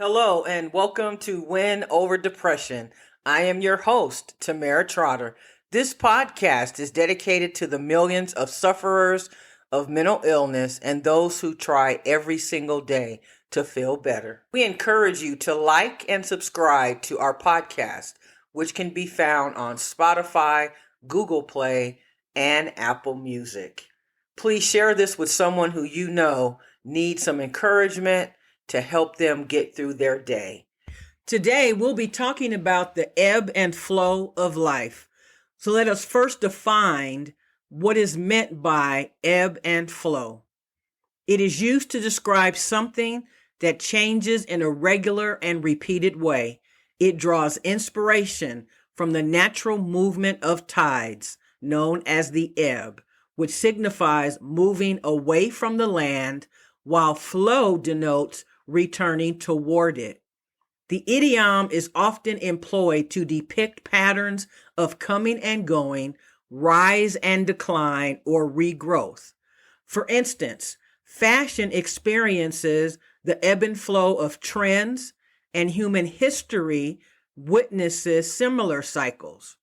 Hello and welcome to Win Over Depression. I am your host, Tamara Trotter. This podcast is dedicated to the millions of sufferers of mental illness and those who try every single day to feel better. We encourage you to like and subscribe to our podcast, which can be found on Spotify, Google Play, and Apple Music. Please share this with someone who you know needs some encouragement to help them get through their day. Today, we'll be talking about the ebb and flow of life. So let us first define what is meant by ebb and flow. It is used to describe something that changes in a regular and repeated way. It draws inspiration from the natural movement of tides, known as the ebb, which signifies moving away from the land, while flow denotes returning toward it. The idiom is often employed to depict patterns of coming and going, rise and decline, or regrowth. For instance, fashion experiences the ebb and flow of trends, and human history witnesses similar cycles.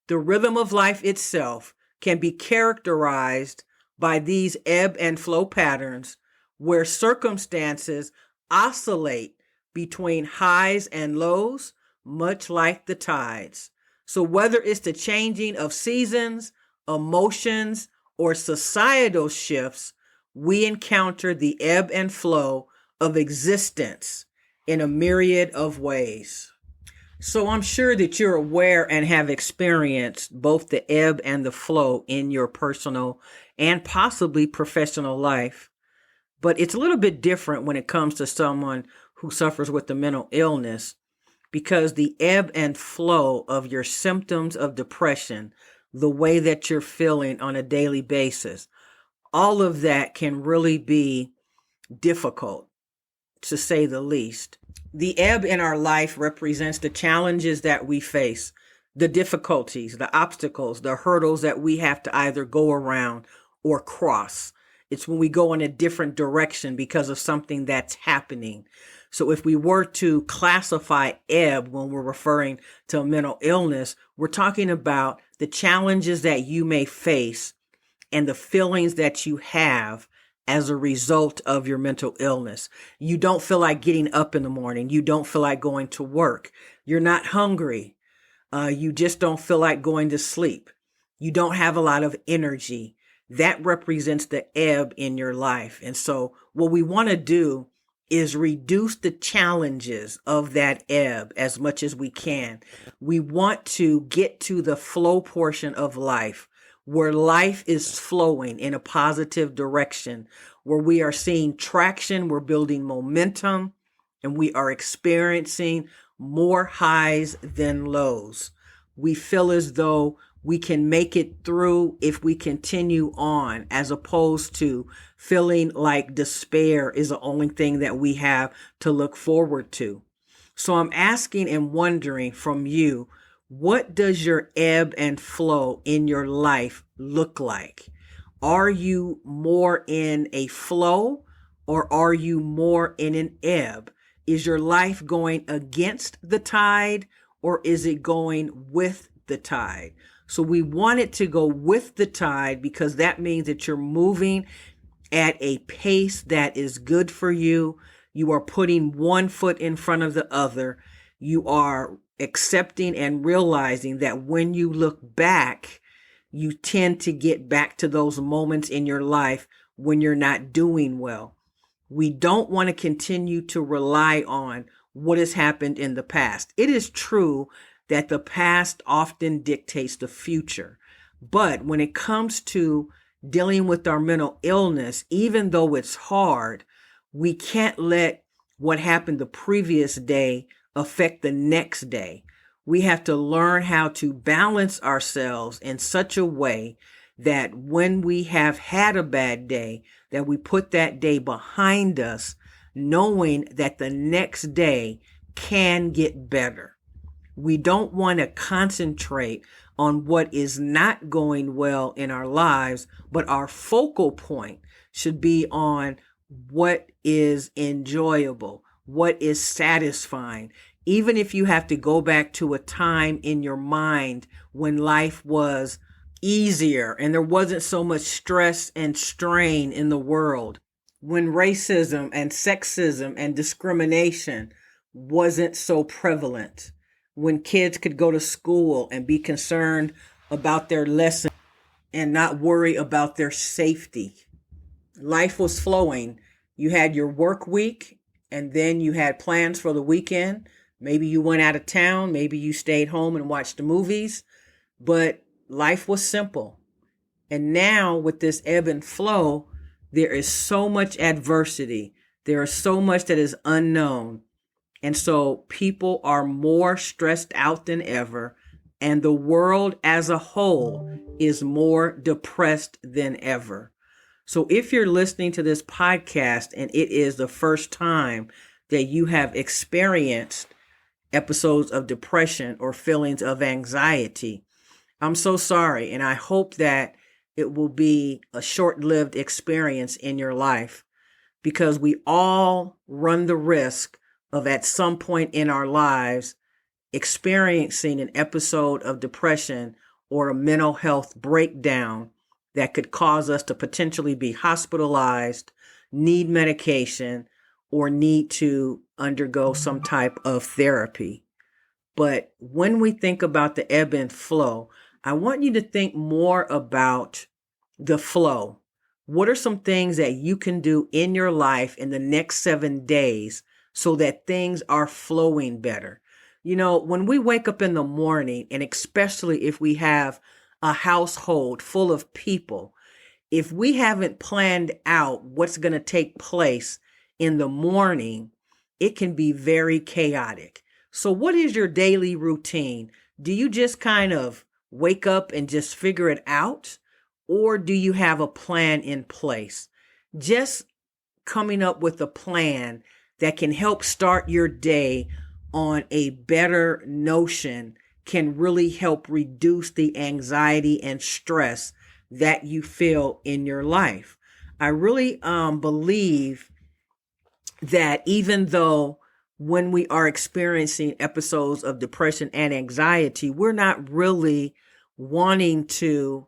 The rhythm of life itself can be characterized by these ebb and flow patterns, where circumstances oscillate between highs and lows, much like the tides. So whether it's the changing of seasons, emotions, or societal shifts, we encounter the ebb and flow of existence in a myriad of ways. So I'm sure that you're aware and have experienced both the ebb and the flow in your personal and possibly professional life. But it's a little bit different when it comes to someone who suffers with a mental illness, because the ebb and flow of your symptoms of depression, the way that you're feeling on a daily basis, all of that can really be difficult, to say the least. The ebb in our life represents the challenges that we face, the difficulties, the obstacles, the hurdles that we have to either go around or cross. It's when we go in a different direction because of something that's happening. So if we were to classify ebb when we're referring to a mental illness, we're talking about the challenges that you may face and the feelings that you have as a result of your mental illness. You don't feel like getting up in the morning. You don't feel like going to work. You're not hungry. You just don't feel like going to sleep. You don't have a lot of energy. That represents the ebb in your life. And so what we want to do is reduce the challenges of that ebb as much as we can. We want to get to the flow portion of life, where life is flowing in a positive direction, where we are seeing traction, we're building momentum, and we are experiencing more highs than lows. We feel as though we can make it through if we continue on, as opposed to feeling like despair is the only thing that we have to look forward to. So I'm asking and wondering from you, what does your ebb and flow in your life look like? Are you more in a flow, or are you more in an ebb? Is your life going against the tide, or is it going with the tide? So we want it to go with the tide, because that means that you're moving at a pace that is good for you. You are putting one foot in front of the other. You are accepting and realizing that when you look back, you tend to get back to those moments in your life when you're not doing well. We don't want to continue to rely on what has happened in the past. It is true that the past often dictates the future. But when it comes to dealing with our mental illness, even though it's hard, we can't let what happened the previous day affect the next day. We have to learn how to balance ourselves in such a way that when we have had a bad day, that we put that day behind us, knowing that the next day can get better. We don't want to concentrate on what is not going well in our lives, but our focal point should be on what is enjoyable, what is satisfying. Even if you have to go back to a time in your mind when life was easier and there wasn't so much stress and strain in the world, when racism and sexism and discrimination wasn't so prevalent, when kids could go to school and be concerned about their lessons and not worry about their safety. Life was flowing. You had your work week, and then you had plans for the weekend. Maybe you went out of town. Maybe you stayed home and watched the movies. But life was simple. And now with this ebb and flow, there is so much adversity. There is so much that is unknown. And so people are more stressed out than ever. And the world as a whole is more depressed than ever. So if you're listening to this podcast and it is the first time that you have experienced episodes of depression or feelings of anxiety, I'm so sorry. And I hope that it will be a short-lived experience in your life, because we all run the risk of at some point in our lives experiencing an episode of depression or a mental health breakdown that could cause us to potentially be hospitalized, need medication, or need to undergo some type of therapy. But when we think about the ebb and flow, I want you to think more about the flow. What are some things that you can do in your life in the next 7 days so that things are flowing better? You know, when we wake up in the morning, and especially if we have a household full of people, if we haven't planned out what's going to take place in the morning, it can be very chaotic. So what is your daily routine? Do you just kind of wake up and just figure it out? Or do you have a plan in place? Just coming up with a plan that can help start your day on a better notion can really help reduce the anxiety and stress that you feel in your life. I really believe that even though when we are experiencing episodes of depression and anxiety, we're not really wanting to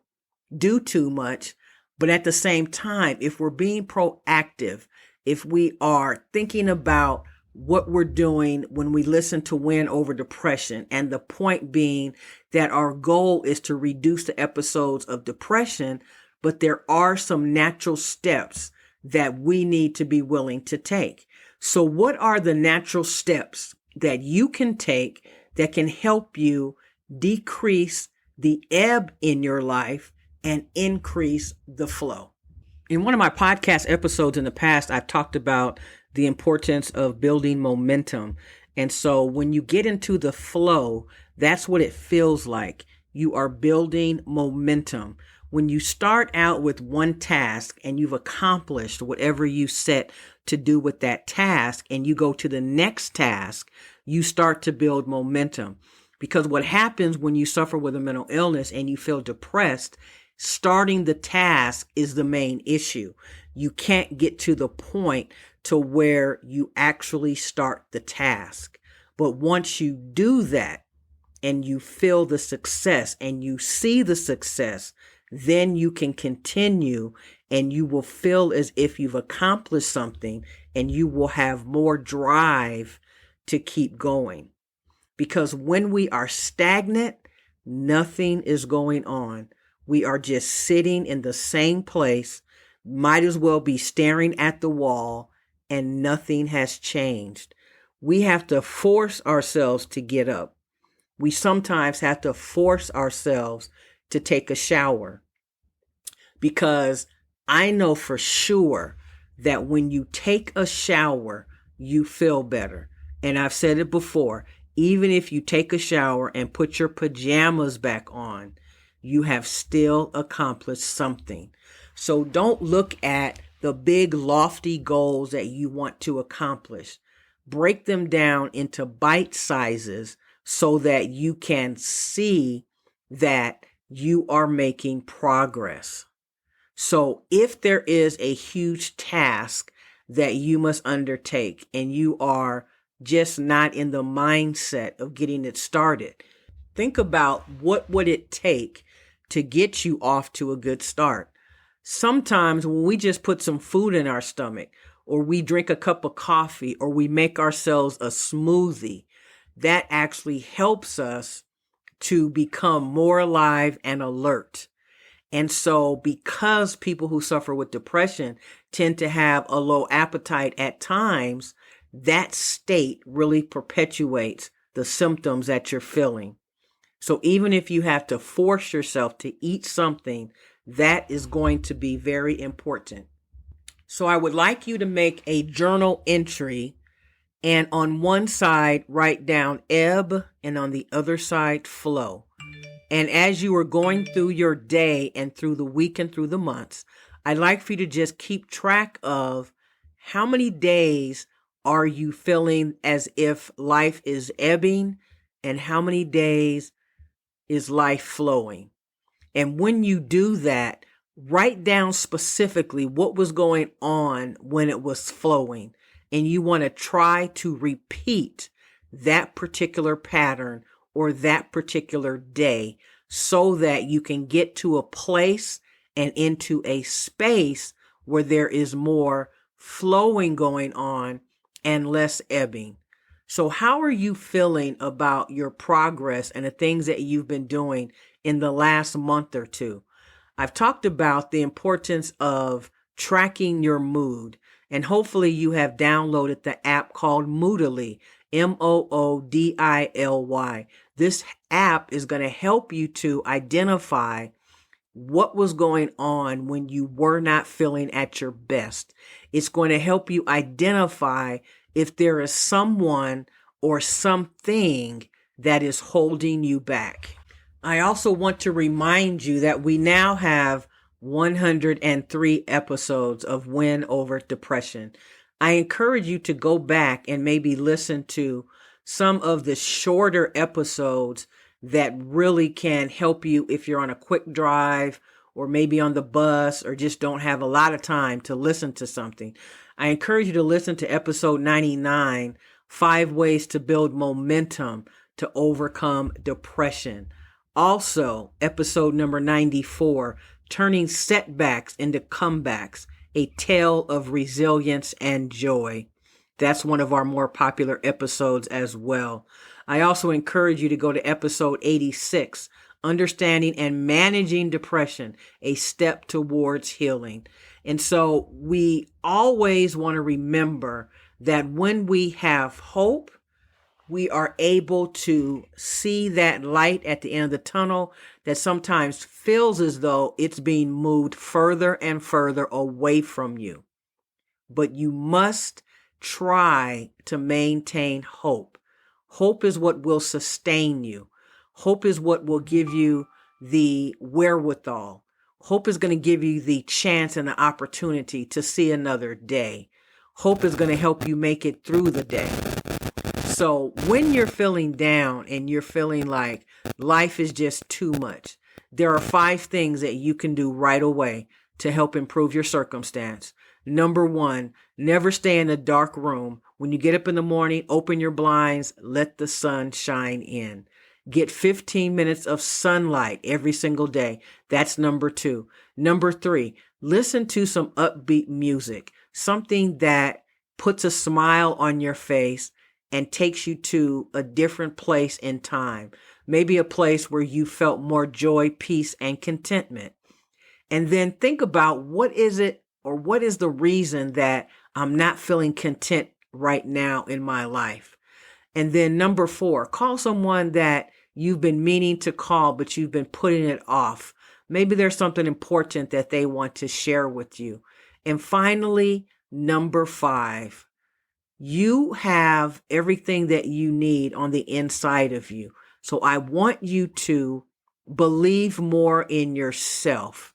do too much, but at the same time, if we're being proactive, if we are thinking about what we're doing when we listen to Win Over Depression, and the point being that our goal is to reduce the episodes of depression, but there are some natural steps that we need to be willing to take. So what are the natural steps that you can take that can help you decrease the ebb in your life and increase the flow? In one of my podcast episodes in the past, I've talked about the importance of building momentum. And so when you get into the flow, that's what it feels like. You are building momentum. When you start out with one task and you've accomplished whatever you set to do with that task, and you go to the next task, you start to build momentum. Because what happens when you suffer with a mental illness and you feel depressed, starting the task is the main issue. You can't get to the point to where you actually start the task. But once you do that and you feel the success and you see the success, then you can continue and you will feel as if you've accomplished something, and you will have more drive to keep going. Because when we are stagnant, nothing is going on. We are just sitting in the same place, might as well be staring at the wall, and nothing has changed. We have to force ourselves to get up. We sometimes have to force ourselves to take a shower, because I know for sure that when you take a shower, you feel better. And I've said it before, even if you take a shower and put your pajamas back on, you have still accomplished something. So don't look at the big lofty goals that you want to accomplish. Break them down into bite sizes so that you can see that you are making progress. So if there is a huge task that you must undertake, and you are just not in the mindset of getting it started. Think about what would it take to get you off to a good start. Sometimes when we just put some food in our stomach, or we drink a cup of coffee, or we make ourselves a smoothie, that actually helps us to become more alive and alert. And so because people who suffer with depression tend to have a low appetite at times, that state really perpetuates the symptoms that you're feeling. So even if you have to force yourself to eat something, that is going to be very important. So I would like you to make a journal entry, and on one side write down ebb and on the other side flow. And as you are going through your day and through the week and through the months, I'd like for you to just keep track of how many days are you feeling as if life is ebbing, and how many days is life flowing. And when you do that, write down specifically what was going on when it was flowing. And you want to try to repeat that particular pattern or that particular day so that you can get to a place and into a space where there is more flowing going on and less ebbing. So how are you feeling about your progress and the things that you've been doing in the last month or two? I've talked about the importance of tracking your mood, and hopefully you have downloaded the app called Moodily, Moodily. This app is going to help you to identify what was going on when you were not feeling at your best. It's going to help you identify if there is someone or something that is holding you back. I also want to remind you that we now have 103 episodes of Win Over Depression. I encourage you to go back and maybe listen to some of the shorter episodes that really can help you if you're on a quick drive or maybe on the bus or just don't have a lot of time to listen to something. I encourage you to listen to episode 99, 5 Ways to Build Momentum to Overcome Depression. Also, episode number 94, Turning Setbacks into Comebacks, a Tale of Resilience and Joy. That's one of our more popular episodes as well. I also encourage you to go to episode 86, Understanding and Managing Depression, a Step Towards Healing. And so we always want to remember that when we have hope, we are able to see that light at the end of the tunnel that sometimes feels as though it's being moved further and further away from you. But you must try to maintain hope. Hope is what will sustain you. Hope is what will give you the wherewithal. Hope is going to give you the chance and the opportunity to see another day. Hope is going to help you make it through the day. So when you're feeling down and you're feeling like life is just too much, there are 5 things that you can do right away to help improve your circumstance. Number 1, never stay in a dark room. When you get up in the morning, open your blinds, let the sun shine in. Get 15 minutes of sunlight every single day. That's number 2. Number 3, listen to some upbeat music, something that puts a smile on your face and takes you to a different place in time. Maybe a place where you felt more joy, peace, and contentment. And then think about what is it or what is the reason that I'm not feeling content right now in my life. And then number 4, call someone that you've been meaning to call, but you've been putting it off. Maybe there's something important that they want to share with you. And finally, number 5, you have everything that you need on the inside of you. So I want you to believe more in yourself.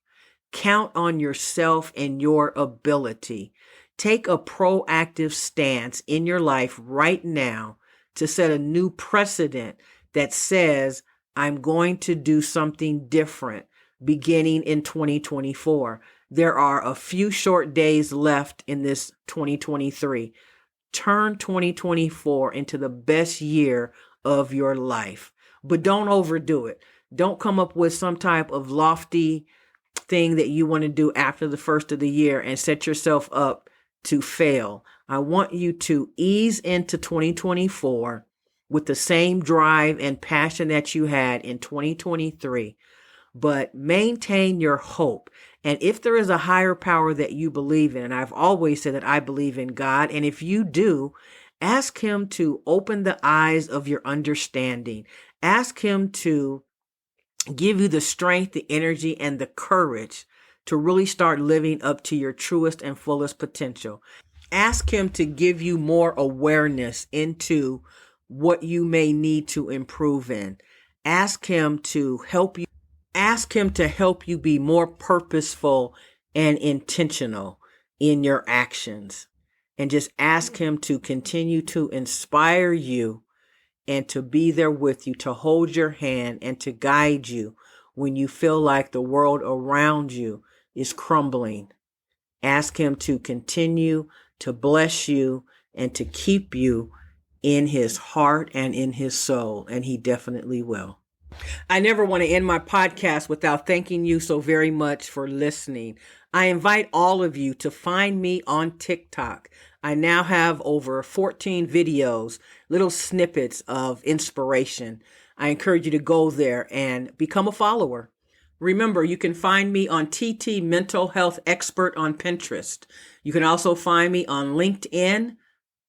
Count on yourself and your ability. Take a proactive stance in your life right now to set a new precedent that says, I'm going to do something different. beginning in 2024. There are a few short days left in this 2023. Turn 2024 into the best year of your life, but don't overdo it. Don't come up with some type of lofty thing that you want to do after the first of the year and set yourself up to fail. I want you to ease into 2024 with the same drive and passion that you had in 2023, but maintain your hope. And if there is a higher power that you believe in, and I've always said that I believe in God, and if you do, ask Him to open the eyes of your understanding. Ask Him to give you the strength, the energy, and the courage to really start living up to your truest and fullest potential. Ask Him to give you more awareness into what you may need to improve in. Ask Him to help you. Ask Him to help you be more purposeful and intentional in your actions. And just ask Him to continue to inspire you and to be there with you, to hold your hand and to guide you when you feel like the world around you is crumbling. Ask Him to continue to bless you and to keep you in His heart and in His soul, and He definitely will. I never want to end my podcast without thanking you so very much for listening. I invite all of you to find me on TikTok. I now have over 14 videos, little snippets of inspiration. I encourage you to go there and become a follower. Remember, you can find me on TT Mental Health Expert on Pinterest. You can also find me on LinkedIn,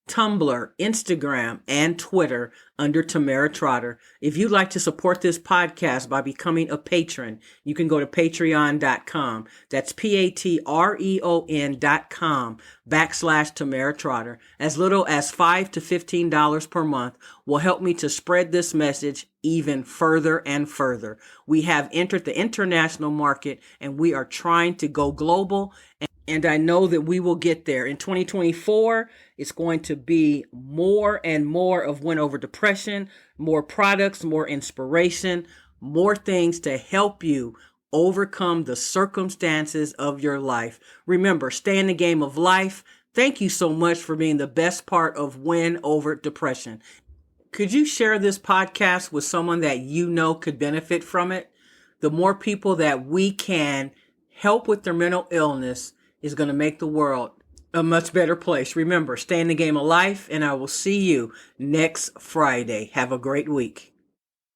Tumblr, Instagram, and Twitter under Tamara Trotter. If you'd like to support this podcast by becoming a patron, you can go to patreon.com. That's patreon.com/Tamara Trotter. As little as $5 to $15 per month will help me to spread this message even further and further. We have entered the international market and we are trying to go global. And I know that we will get there. In 2024, it's going to be more and more of Win Over Depression, more products, more inspiration, more things to help you overcome the circumstances of your life. Remember, stay in the game of life. Thank you so much for being the best part of Win Over Depression. Could you share this podcast with someone that you know could benefit from it? The more people that we can help with their mental illness is going to make the world a much better place. Remember, stay in the game of life, and I will see you next Friday. Have a great week.